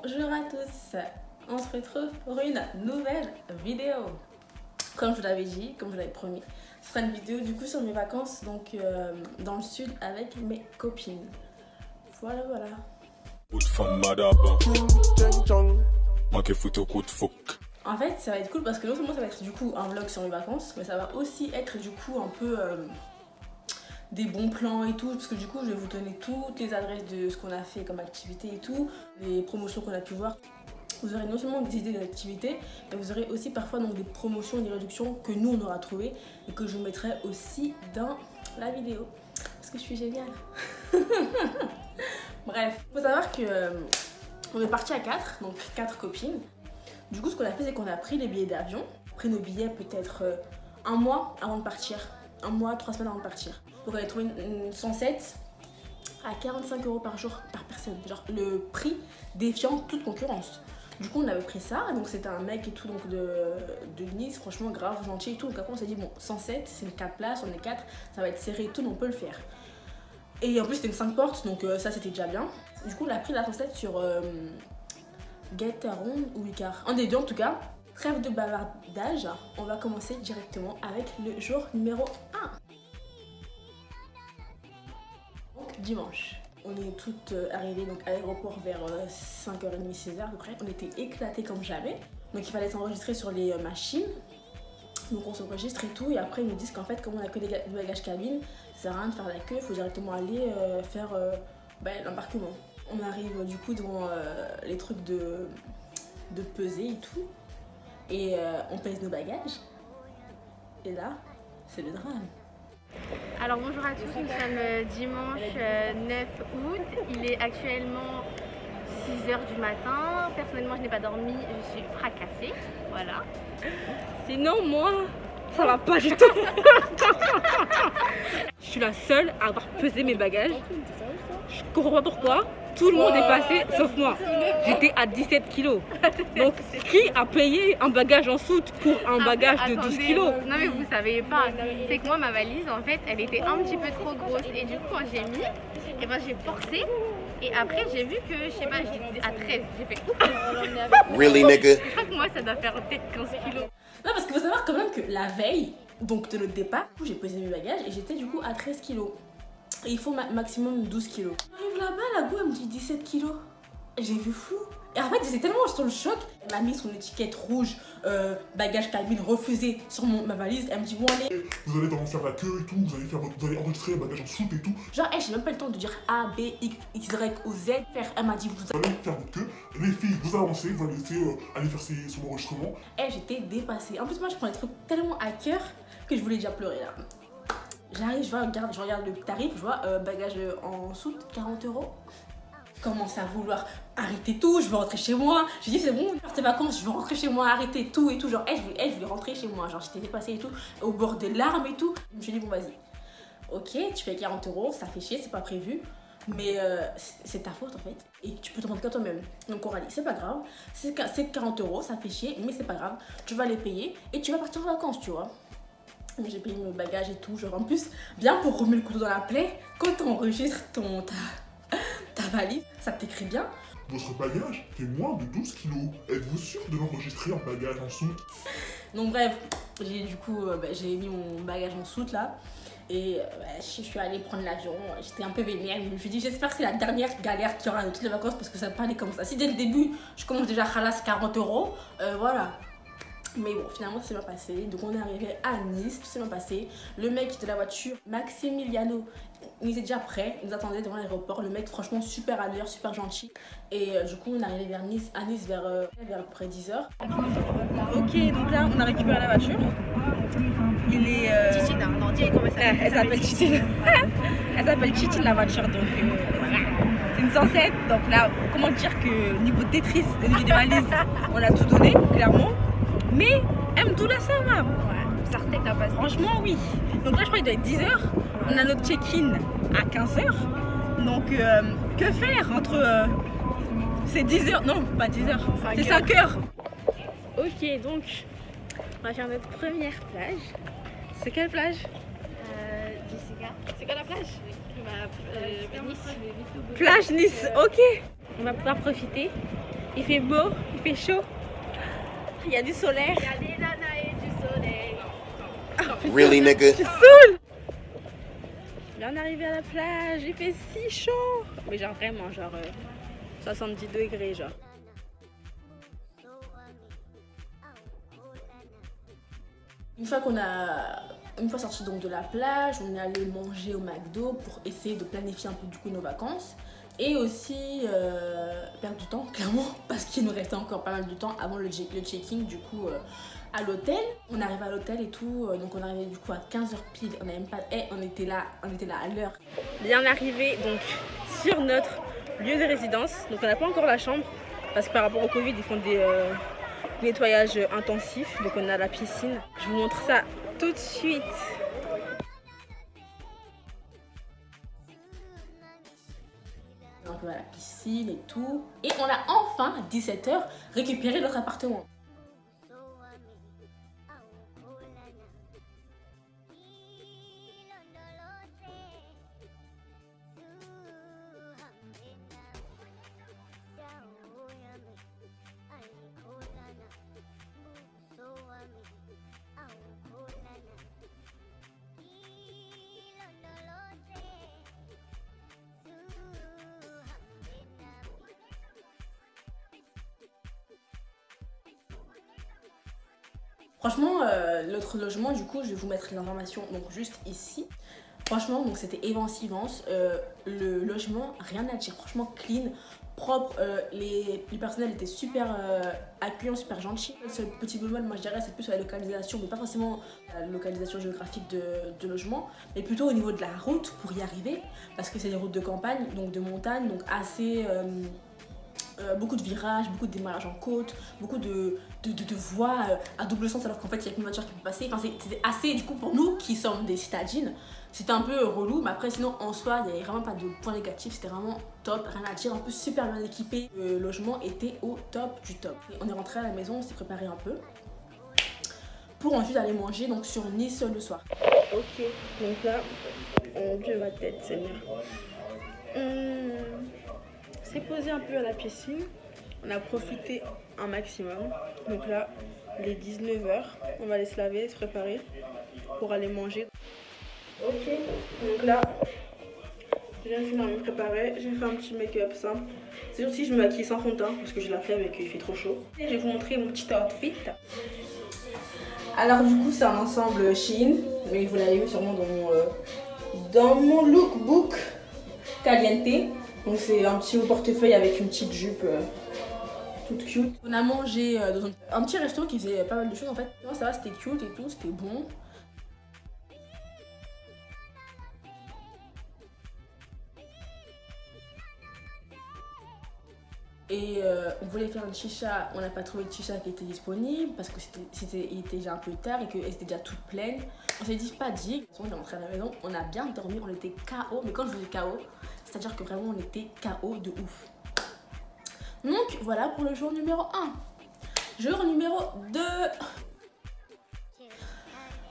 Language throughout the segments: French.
Bonjour à tous, on se retrouve pour une nouvelle vidéo. Comme je vous l'avais dit, comme je vous l'avais promis, ce sera une vidéo du coup sur mes vacances donc dans le sud avec mes copines. Voilà. En fait ça va être cool parce que non seulement ça va être du coup un vlog sur mes vacances, mais ça va aussi être du coup un peu des bons plans et tout, parce que du coup je vais vous donner toutes les adresses de ce qu'on a fait comme activité et tout, les promotions qu'on a pu voir. Vous aurez non seulement des idées d'activités, mais vous aurez aussi parfois donc des promotions et des réductions que nous on aura trouvées et que je vous mettrai aussi dans la vidéo. Parce que je suis géniale. Bref, il faut savoir que on est parti à 4, donc 4 copines. Du coup ce qu'on a fait c'est qu'on a pris les billets d'avion, pris nos billets peut-être un mois avant de partir. Un mois, 3 semaines avant de partir. Donc on a trouvé une 107 à 45 € par jour par personne. Genre le prix défiant toute concurrence. Du coup on avait pris ça, donc c'était un mec et tout donc de Nice, franchement grave gentil et tout. Donc après on s'est dit bon 107 c'est une 4 places, on est 4, ça va être serré et tout, donc on peut le faire. Et en plus c'était une 5 portes, donc ça c'était déjà bien. Du coup on a pris la 107 sur Getaron ou Icar, un des deux en tout cas. Trêve de bavardage, on va commencer directement avec le jour numéro 1. Donc dimanche, on est toutes arrivées donc, à l'aéroport vers 5h30, 6h à peu près. On était éclatés comme jamais. Donc il fallait s'enregistrer sur les machines. Donc on s'enregistre et tout. Et après ils nous disent qu'en fait comme on a que des bagages cabine, ça sert à rien de faire la queue, il faut directement aller faire l'embarquement. On arrive du coup devant les trucs de peser et tout. Et on pèse nos bagages. Et là, c'est le drame. Alors bonjour à tous, nous sommes dimanche 9 août. Il est actuellement 6h du matin. Personnellement, je n'ai pas dormi, je suis fracassée. Voilà. Sinon, moi, ça va pas du tout. Je suis la seule à avoir pesé mes bagages. Je comprends pas pourquoi. Tout le monde est passé sauf moi. J'étais à 17 kilos. Donc qui a payé un bagage en soute pour un bagage de 12 kilos? Non mais vous savez pas, c'est que moi ma valise en fait elle était un petit peu trop grosse et du coup quand j'ai mis, et ben j'ai forcé et après j'ai vu que je sais pas, j'étais à 13, j'ai fait ouf. Really nigga? Je crois que moi ça doit faire peut-être 15 kilos. Non parce qu'il faut savoir quand même que la veille, donc de notre départ, j'ai pesé mes bagages et j'étais du coup à 13 kilos. Et il faut maximum 12 kilos. J'arrive là-bas, la go elle me dit 17 kilos. J'ai vu flou. Et en fait j'étais tellement sur le choc. Elle m'a mis son étiquette rouge, bagage cabine refusé sur ma valise. Elle me dit bon allez. Vous allez devoir faire la queue et tout, vous allez enregistrer le bagage en soute et tout. Genre j'ai même pas le temps de dire A, B, X, Y ou Z. Elle m'a dit vous allez faire votre queue, les filles vous avancez, vous allez laisser aller faire son enregistrement. Et j'étais dépassée. En plus moi je prends les trucs tellement à cœur que je voulais déjà pleurer là. J'arrive, je regarde le tarif, je vois bagage en soute 40 €. Je commence à vouloir arrêter tout, je veux rentrer chez moi. Je dis c'est bon, je pars tes vacances, je veux rentrer chez moi, arrêter tout et tout. Genre, je voulais rentrer chez moi. Genre, j'étais dépassée et tout, au bord des larmes et tout. Je me suis dit bon, vas-y. Ok, tu fais 40 €, ça fait chier, c'est pas prévu. Mais c'est ta faute en fait. Et tu peux te rendre qu'à toi-même. Donc Coralie, c'est pas grave. C'est 40 €, ça fait chier, mais c'est pas grave. Tu vas les payer et tu vas partir en vacances, tu vois. J'ai payé mes bagages et tout, genre en plus, bien pour remuer le couteau dans la plaie, quand tu enregistres ta valise, ça t'écrit bien. Votre bagage fait moins de 12 kilos. Êtes-vous sûr de l'enregistrer en bagage en soute? Donc bref, j'ai mis mon bagage en soute là. Et je suis allée prendre l'avion, j'étais un peu vénère, je me suis dit j'espère que c'est la dernière galère qu'il y aura de toutes les vacances parce que ça va pas aller comme ça. Si dès le début, je commence déjà à ralasse 40 €, voilà. Mais bon, finalement, ça s'est bien passé. Donc, on est arrivé à Nice, tout s'est bien passé. Le mec de la voiture, Maximiliano, il était déjà prêt. Il nous attendait devant l'aéroport. Le mec, franchement, super à l'heure, super gentil. Et du coup, on est arrivé à Nice vers à peu près 10h. Ok, donc là, on a récupéré la voiture. Il est. Titine, non, dis comment ça s'appelle. Elle s'appelle Titine. Elle s'appelle Titine, la voiture. Donc, voilà. C'est une 107. Donc là, comment dire que niveau Tetris, au niveau des valises, on a tout donné, clairement. Mais Mdoula ça va. Ouais, ça retèque ta passe. Franchement oui. Donc là je crois qu'il doit être 10h. On a notre check-in à 15h. Donc que faire entre c'est 10h, non pas 10h, c'est 5h. Ok donc on va faire notre première plage. C'est quelle plage? Jessica. C'est quoi la plage? Nice. Plage Nice, ok. On va pouvoir profiter Il fait beau, il fait chaud. Il y a du solaire. Il y a des nanas et du soleil. Really, nigga? Tu saoules. Bien arrivé à la plage, il fait si chaud. Mais genre vraiment, genre 70 degrés, genre. Une fois sorti donc de la plage, on est allé manger au McDo pour essayer de planifier un peu du coup nos vacances et aussi perdre du temps clairement parce qu'il nous restait encore pas mal de temps avant le check-in du coup à l'hôtel. On arrive à l'hôtel et tout, donc on arrivait du coup à 15h pile, on n'avait même pas, on était là à l'heure. Bien arrivé donc sur notre lieu de résidence, donc on n'a pas encore la chambre parce que par rapport au Covid ils font des nettoyages intensifs, donc on a la piscine. Je vous montre ça tout de suite. Un peu à la piscine et tout. Et on a enfin, à 17h, récupéré notre appartement. Franchement, l'autre logement, du coup, je vais vous mettre l'information donc juste ici. Franchement, donc c'était Evans-Ivance. Le logement, rien à dire. Franchement, clean, propre. Les personnels étaient super accueillants, super gentils. Le seul petit bémol, moi je dirais, c'est plus sur la localisation, mais pas forcément la localisation géographique de logement, mais plutôt au niveau de la route pour y arriver. Parce que c'est des routes de campagne, donc de montagne, donc assez... beaucoup de virages, beaucoup de démarrages en côte, beaucoup de voies à double sens alors qu'en fait il n'y a qu'une voiture qui peut passer. Enfin, c'était assez, du coup, pour nous qui sommes des citadines, c'était un peu relou, mais après sinon en soi il n'y avait vraiment pas de points négatifs, c'était vraiment top, rien à dire, un peu super bien équipé. Le logement était au top du top. Et on est rentré à la maison, on s'est préparé un peu pour ensuite aller manger donc sur Nice le soir. Ok, donc là, oh Dieu ma tête, Seigneur. On s'est posé un peu à la piscine, on a profité un maximum. Donc là, il est 19h, on va aller se laver, se préparer pour aller manger. Ok, donc là, je viens de finir de me préparer, j'ai fait un petit make-up simple. C'est aussi je me maquille sans fond de teint parce que j'ai la flemme et qu'il fait trop chaud. Et je vais vous montrer mon petit outfit. Alors du coup c'est un ensemble Shein, mais vous l'avez vu sûrement dans mon lookbook caliente. Donc c'est un petit portefeuille avec une petite jupe toute cute. On a mangé dans un petit resto qui faisait pas mal de choses en fait. Non, ça va, c'était cute et tout, c'était bon. Et on voulait faire une chicha, on n'a pas trouvé de chicha qui était disponible parce que il était déjà un peu tard et qu'elle était déjà toute pleine. On s'est dit pas dit, on est rentré à la maison, on a bien dormi, on était KO, mais quand je vous dis KO, c'est-à-dire que vraiment on était KO de ouf. Donc voilà pour le jour numéro 1. Jour numéro 2.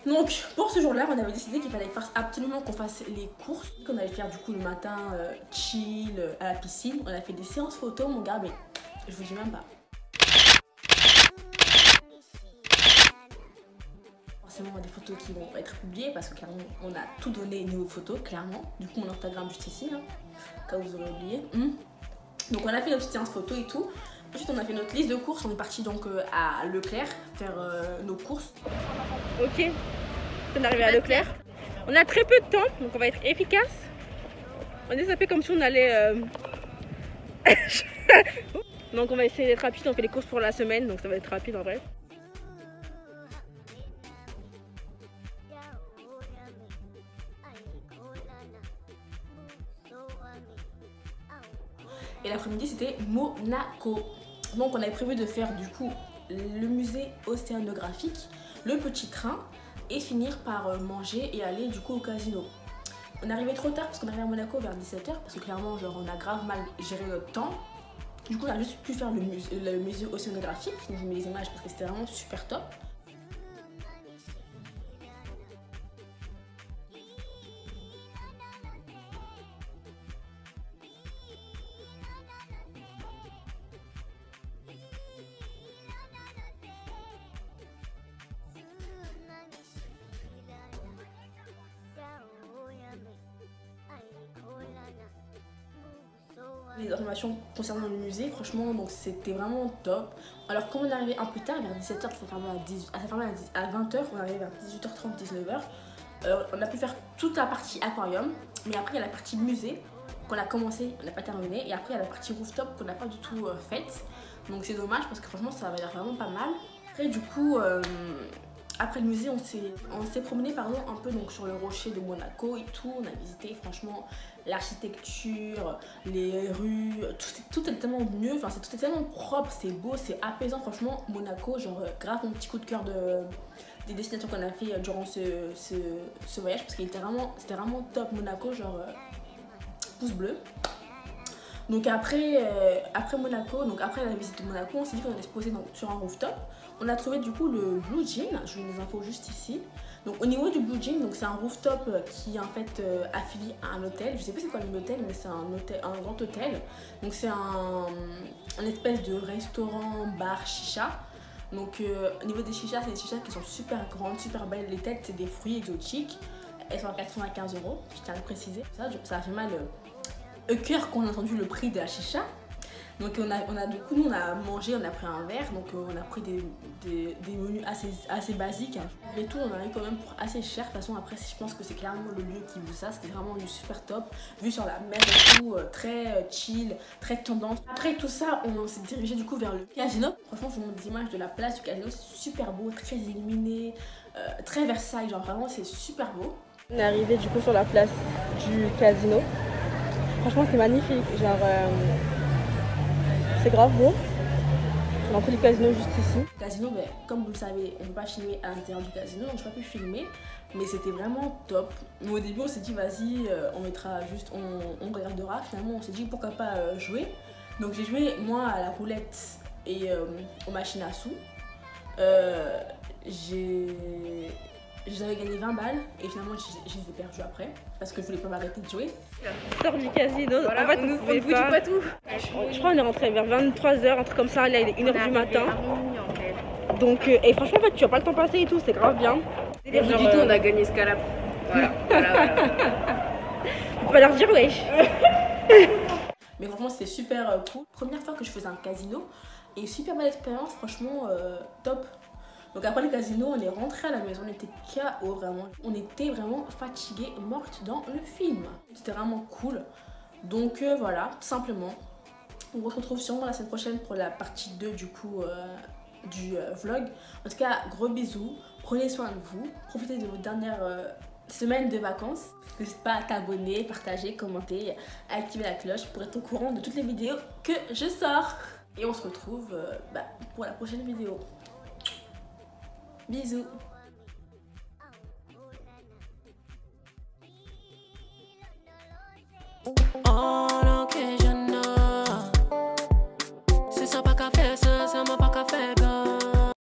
Donc pour ce jour-là, on avait décidé qu'il fallait absolument qu'on fasse les courses. Qu'on allait faire du coup le matin chill à la piscine. On a fait des séances photos, mon gars, mais je vous dis même pas. Forcément des photos qui vont être publiées parce que clairement on a tout donné niveau photos, clairement. Du coup mon Instagram juste ici, hein, quand vous aurez oublié. Donc on a fait nos petites séances photos et tout. Ensuite on a fait notre liste de courses, on est parti donc à Leclerc faire nos courses. Ok, on est arrivé à Leclerc. On a très peu de temps, donc on va être efficace. On est sapé comme si on allait... Donc on va essayer d'être rapide, on fait les courses pour la semaine, donc ça va être rapide en vrai. Et l'après-midi c'était Monaco. Donc on avait prévu de faire du coup le musée océanographique, le petit train et finir par manger et aller du coup au casino. On est arrivé trop tard parce qu'on est arrivé à Monaco vers 17h parce que clairement genre on a grave mal géré notre temps. Du coup on a juste pu faire le musée océanographique, je vous mets les images parce que c'était vraiment super top. Les informations concernant le musée, franchement, donc c'était vraiment top. Alors, quand on est arrivé un peu tard, vers 17h, ça fermait à 20h, on est arrivé vers 18h30, 19h. On a pu faire toute la partie aquarium, mais après, il y a la partie musée qu'on a commencé, on n'a pas terminé, et après, il y a la partie rooftop qu'on n'a pas du tout faite. Donc, c'est dommage parce que franchement, ça avait l'air vraiment pas mal. Après, du coup, après le musée, on s'est promené un peu donc, sur le rocher de Monaco et tout. On a visité franchement l'architecture, les rues, tout est tellement mieux, enfin tout est tellement propre, c'est beau, c'est apaisant. Franchement, Monaco, genre grave mon petit coup de cœur des destinations qu'on a fait durant ce voyage parce c'était vraiment top. Monaco, genre pouce bleu. Donc après Monaco, donc après la visite de Monaco, on s'est dit qu'on allait se poser sur un rooftop. On a trouvé du coup le Blue Jean, je vous mets les infos juste ici. Donc au niveau du Blue Jean, donc c'est un rooftop qui est en fait affilié à un hôtel. Je sais pas c'est quoi l'hôtel, mais c'est un grand hôtel. Donc c'est un espèce de restaurant, bar, chicha. Donc au niveau des chichas, c'est des chichas qui sont super grandes, super belles. Les têtes, c'est des fruits exotiques. Elles sont à 95 €, je tiens à le préciser. Ça a fait mal au cœur qu'on a entendu le prix de la chicha. Donc du coup nous on a mangé, on a pris un verre, donc on a pris des menus assez basiques. Et tout on arrive quand même pour assez cher. De toute façon après je pense que c'est clairement le lieu qui veut ça. C'était vraiment du super top, vu sur la mer et tout, très chill, très tendance. Après tout ça on s'est dirigé du coup vers le casino. Franchement je vous montre des images de la place du casino, c'est super beau, très illuminé, très Versailles, genre vraiment c'est super beau. On est arrivé du coup sur la place du casino. Franchement c'est magnifique, genre c'est grave beau. L'entrée du casino juste ici. Le casino, mais comme vous le savez, on ne peut pas filmer à l'intérieur du casino, donc je n'ai pas pu filmer. Mais c'était vraiment top. Mais au début on s'est dit vas-y, on mettra juste, on regardera. Finalement on s'est dit pourquoi pas jouer. Donc j'ai joué moi à la roulette et aux machines à sous. J'avais gagné 20 balles et finalement je les ai perdues après parce que je voulais pas m'arrêter de jouer. On sort du casino, Voilà, en fait on vous dit pas tout. Je crois qu'on est rentré vers 23h, un truc comme ça, là il est 1h du matin. Donc, et franchement en fait tu vois pas le temps passer et tout, c'est grave bien. Rien du tout, on a gagné ce cas-là. Voilà. On va leur dire wesh. Mais franchement c'était super cool. Première fois que je faisais un casino et super belle expérience, franchement top. Donc après le casino, on est rentré à la maison, on était KO vraiment. On était vraiment fatigués, mortes dans le film. C'était vraiment cool. Donc voilà, tout simplement. On se retrouve sûrement la semaine prochaine pour la partie 2 du coup du vlog. En tout cas, gros bisous. Prenez soin de vous. Profitez de vos dernières semaines de vacances. N'hésite pas à t'abonner, partager, commenter, activer la cloche pour être au courant de toutes les vidéos que je sors. Et on se retrouve pour la prochaine vidéo. Bisous. Oh.